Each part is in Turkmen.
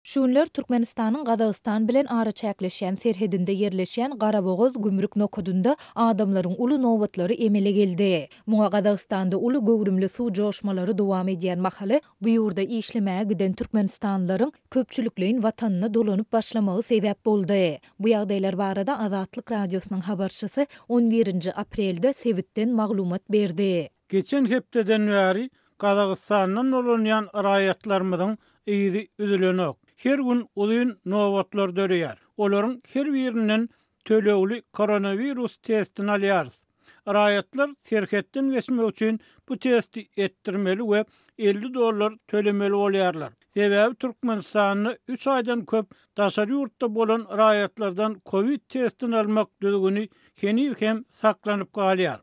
Şunlar Türkmenistanyň Gazagystan bilen ara çäkleşen serhedinde yerleşen Garabogoz gümrük nokudunda adamlaryň uly nowatlary emele geldi. Muňa Gazagystanda uly göwrümli suw joşmalary dowam edýän mahaly bu ýurda işlemäge giden Türkmenistanlylaryň köpçülikleýin watanyna dolanyp başlamagy sebäp boldy. Bu ýagdaýlar barada Azatlyk radiosynyň habarçysy 11 aprelde Sewitden maglumat berdi. Geçen hepdeden bäri Gazagystanyň dolanýan raýatlarymyzyň eýri üzülenok. Her gün ulyn nowatlar döreýär. Olaryň her birinden tölegli koronavirus testini alýar. Raýatlar serhetden geçmek üçin bu testi etdirmeli we $50 tölemeli bolýarlar. Sebäbi Türkmenistanyny 3 aýdan köp daşary ýurtda bolan raýatlardan Covid testini almak düzgüni henüz hem saklanyp galýar.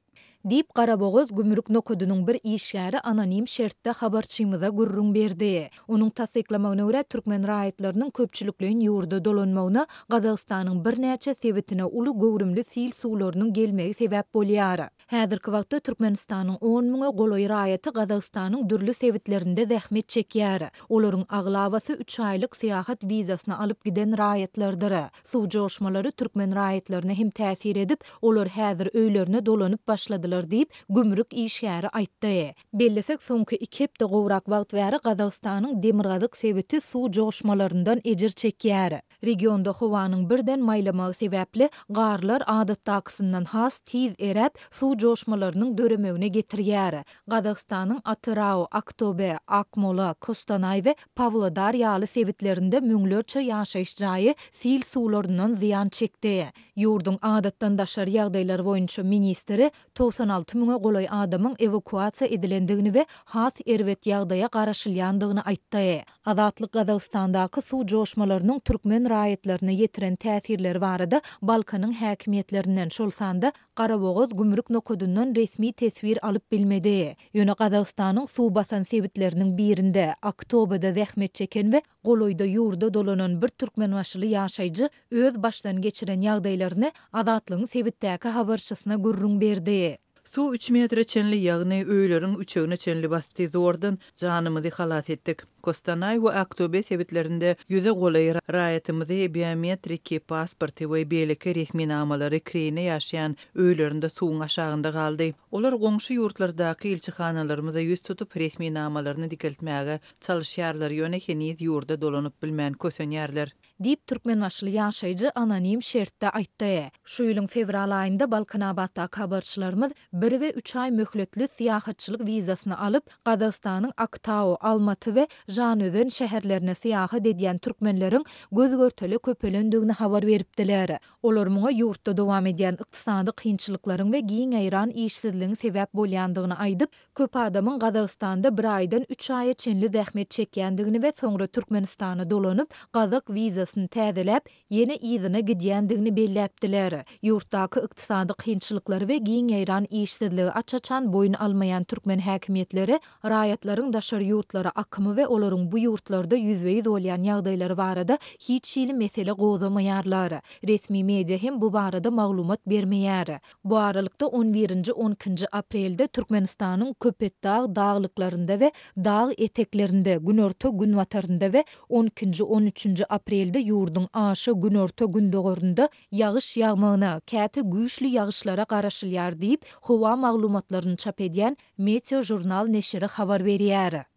Dip Garabogoz gümrük nokudunyň bir işgäri anonim şertde habarçymyza gurrun berdi. Onuň tasdiklamagyna görä türkmen raýatlarynyň köpçülikleýin ýurda dolanmagyna Gazagystanyň bir näçe sebitine uly göwrümli sil suwlarynyň gelmegi sebäp bolýar. Häzirki wagtda Türkmenistanyň 10 000 goloý raýaty Gazagystanyň dürli sebitlerinde zähmet çekýär. Olaryň aglabasy 3 aýlyk syýahat wizasyny alyp giden raýatlardyr. Suw joşmalary türkmen raýatlaryna hem täsir edip, olar häzir öýlerine dolanyp başladylar diýip gümrük işgäri aýtdy. Bellesek soňky 2 hepde gowrak wagt bäri Gazagystanyň demirgazyk sebiti suw joşmalaryndan ejir çekýär. Regionda howanyň birden maýlamagy sebäpli garlar adatdakysyndan has tiz erep suw joşmalarynyň döremegine getirýär. Gazagystanyň Atyrau, Aktobe, Akmola, Kostanay we Pawlodar ýaly sebitlerinde müňlerçe ýaşaýyş jaýy sil suwlaryndan ziýan çekdi. Ýurdun adatdan daşary ýagdaýlar boýunça ministri 96 000 goloý adamyň evakuasiýa edilendigini we has erwet ýagdaýa garaşylýandygyny aýtdy. Azatlyk Gazagystandagı suw joşmalarynyň türkmen raýatlaryna ýetiren täsirleri barada Balkanyň häkimiýetlerinden şolsanda Garabogoz gümrük nokudundan resmi tesvir alyp bilmedi. Ýöne Gazagystanyň suw basan sebitleriniň birinde Aktobada zähmet çeken we goloýda ýurda dolanan bir türkmen başly ýaşaýjy öz başdan geçiren ýagdaýlaryny Azatlygyň sebitdäki habarçysyna gurrun berdi. Su 3 metre çenli ýagny öýleriň üçegine çenli basty zordan janymyzy halat etdik. Kostanay we Aktobe sebitlerinde ýüze golaý raýatymyzy biometrik pasporty we beýleki resmi namalary kirene ýaşaýan öýlerinde suwun aşagynda galdy. Olar goňşy ýurtlardaky ilçihanalarymyza ýüz tutup resmi namalaryny dikeltmäge çalışýarlar ýöne heniz ýurda dolanyp bilmän kösenýärler. Dip türkmen başly ýaşaýjy anonim şertde aýtdy. Şu ýylyň fevral aýynda Balkanabatda habarçylarymyz 1 we 3 aý möhletli syýahatçylyk wizasyny alyp Gazagystanyň Aktau, Almaty we Janözen şäherlerine syýahat edýän türkmenleriň gözgörteli köpelendigini habar beripdiler. Olar muňa ýurtda dowam edýän ykdysady kynçylyklaryň we giň aýran işsizligiň sebäp bolýandygyny aýdyp, köp adamyň Gazagystanda 1 aýdan 3 aýa çenli zähmet çekýändigini we soňra Türkmenistana dolanyp Gazak wizasyny täzeläp ýene ýyzyna gidýändigini belläpdiler. Ýurtdaky ykdysady kynçylyklary we giň aýran işsizligi açaçan boyun almayan türkmen häkimiýetleri raýatlaryň daşary ýurtlara akymy we olaryň bu ýurtlarda ýüzbeýiz bolýan ýagdaýlary barada hiç şeýle mesele gozamaýarlar. Resmi media hem bu barada maglumat bermeýär. Bu aralykda 11-12 aprelde Türkmenistanyň Köpetdağ dağlyklarynda we dağ eteklerinde günorta gün watarynda we 12-13 aprelde ýurdun aşy günorta gün dogorunda ýagyş ýagmagyna, käte güýçli ýagyşlara garaşylýar diýip howa maglumatlaryny çap edýän Meteo jurnal neşri habar berýär.